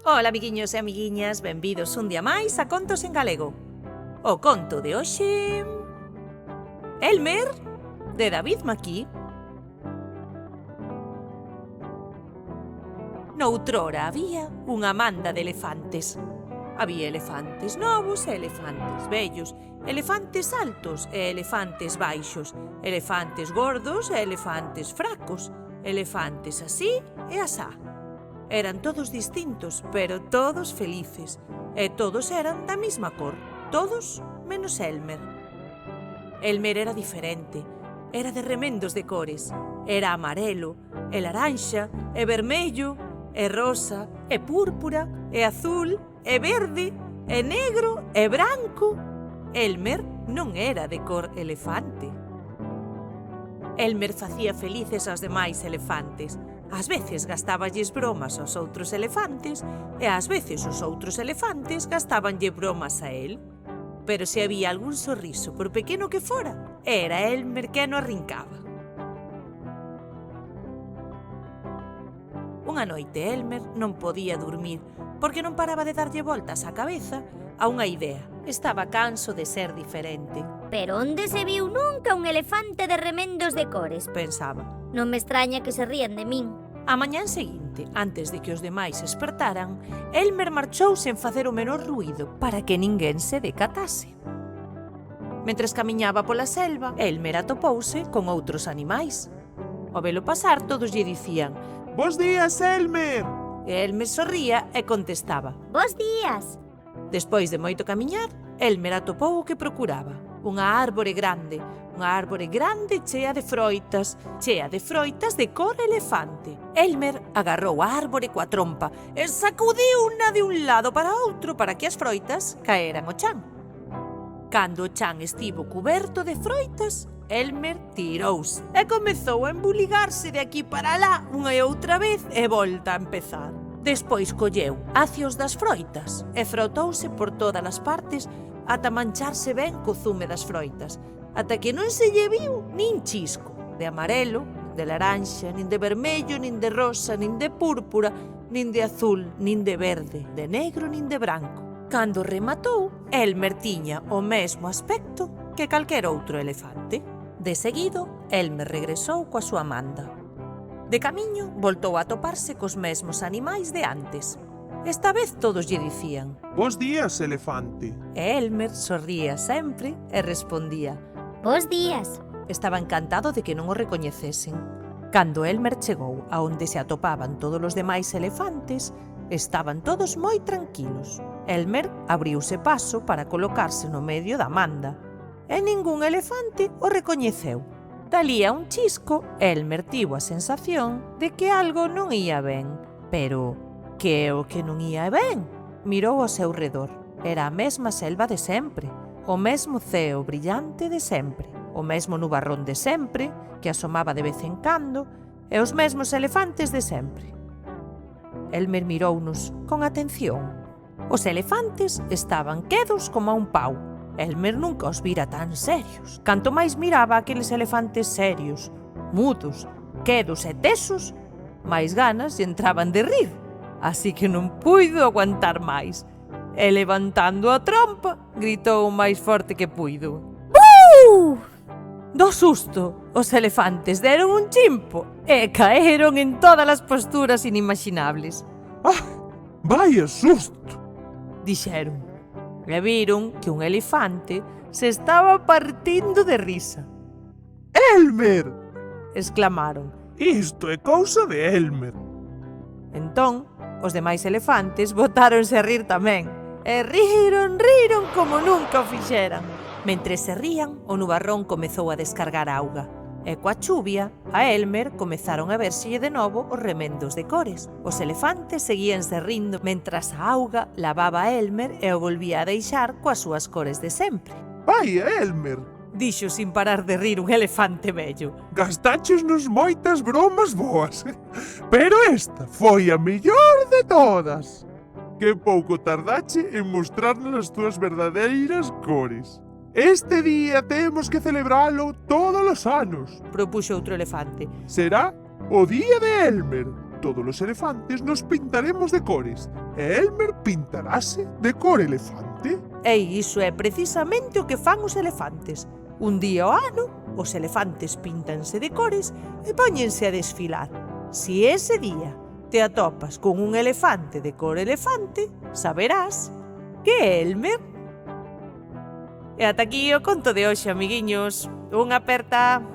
Ola, amiguiños e amiguiñas, benvidos un día máis a Contos en Galego. O conto de hoxe... Elmer, de David Maquí. Noutrora había unha manda de elefantes. Había elefantes novos e elefantes vellos, elefantes altos e elefantes baixos, elefantes gordos e elefantes fracos, elefantes así e asá. Eran todos distintos, pero todos felices. E todos eran da mesma cor, todos menos Elmer. Elmer era diferente, era de remendos de cores. Era amarelo, e laranxa, e vermello, e rosa, e púrpura, e azul, e verde, e negro, e branco. Elmer non era de cor elefante. Elmer facía felices aos demais elefantes. Ás veces gastáballes bromas aos outros elefantes e ás veces os outros elefantes gastábanlle bromas a él. Pero se había algún sorriso, por pequeno que fora, era Elmer quen o arrincaba. Unha noite Elmer non podía dormir porque non paraba de darlle voltas á cabeza a unha idea. Estaba canso de ser diferente. Pero onde se viu nunca un elefante de remendos de cores? Pensaba. Non me extraña que se rían de min. A mañán seguinte, antes de que os demais espertaran, Elmer marchou sen facer o menor ruído para que ninguén se decatase. Mentres camiñaba pola selva, Elmer atopouse con outros animais. Ao velo pasar, todos lle dicían: «Bos días, Elmer!» E Elmer sorría e contestaba: Bos días! Despois de moito camiñar, Elmer atopou o que procuraba. Unha árbore grande chea de froitas de cor elefante. Elmer agarrou a árbore coa trompa e sacudiuna de un lado para outro para que as froitas caeran ao chan. Cando o chan estivo cuberto de froitas, Elmer tirouse e comezou a embuligarse de aquí para lá unha e outra vez e volta a empezar. Despois colleu acios das froitas e frotouse por todas as partes ata mancharse ben co zume das froitas, ata que non se lle viu nin chisco, de amarelo, de laranxa, nin de vermello, nin de rosa, nin de púrpura, nin de azul, nin de verde, de negro, nin de branco. Cando rematou, Elmer tiña o mesmo aspecto que calquer outro elefante. De seguido, Elmer regresou coa súa manda. De camiño, voltou a toparse cos mesmos animais de antes. Esta vez todos lle dicían: «Bos días, elefante!» E Elmer sorría sempre e respondía: Bos días! Estaba encantado de que non o recoñecesen. Cando Elmer chegou a onde se atopaban todos os demais elefantes, estaban todos moi tranquilos. Elmer abriuse paso para colocarse no medio da manda, e ningún elefante o recoñeceu. Dalí a un chisco, Elmer tivo a sensación de que algo non ía ben. Pero, que é o que non ía ben? Mirou ao seu redor. Era a mesma selva de sempre, o mesmo ceo brillante de sempre, o mesmo nubarrón de sempre, que asomaba de vez en cando, e os mesmos elefantes de sempre. Elmer mirounos con atención. Os elefantes estaban quedos como a un pau. Elmer nunca os vira tan serios. Canto máis miraba aqueles elefantes serios, mudos, quedos e tesos, máis ganas lle entraban de rir. Así que non puido aguantar máis. E levantando a trompa, gritou o máis forte que puido: ¡Buu! Do susto, os elefantes deron un chimpo e caeron en todas as posturas inimaginables. «Ah, vaya susto!» dixeron. E viron que un elefante se estaba partindo de risa. «Elmer!» exclamaron. «Isto é cousa de Elmer!» Entón, os demais elefantes botáronse a rir tamén. E riron como nunca o fixeran. Mentres se rían, o nubarrón comezou a descargar auga. E coa chuvia, a Elmer comezaron a vérselle de novo os remendos de cores. Os elefantes seguíanse rindo mentras a auga lavaba a Elmer e o volvía a deixar coas súas cores de sempre. «Vaya, Elmer!» dixo sin parar de rir un elefante vello. «Gastaches-nos moitas bromas boas, pero esta foi a mellor de todas. Que pouco tardache en mostrarnos as túas verdadeiras cores. Este día temos que celebralo todos os anos. Propuxo outro elefante. Será o día de Elmer. todos os elefantes nos pintaremos de cores e Elmer pintarase de cor elefante. E iso é precisamente o que fan os elefantes. Un día ao ano, os elefantes píntanse de cores e póñense a desfilar. Si ese día te atopas con un elefante de cor elefante, saberás que é Elmer. E ata aquí o conto de hoxe, amiguiños. Unha aperta!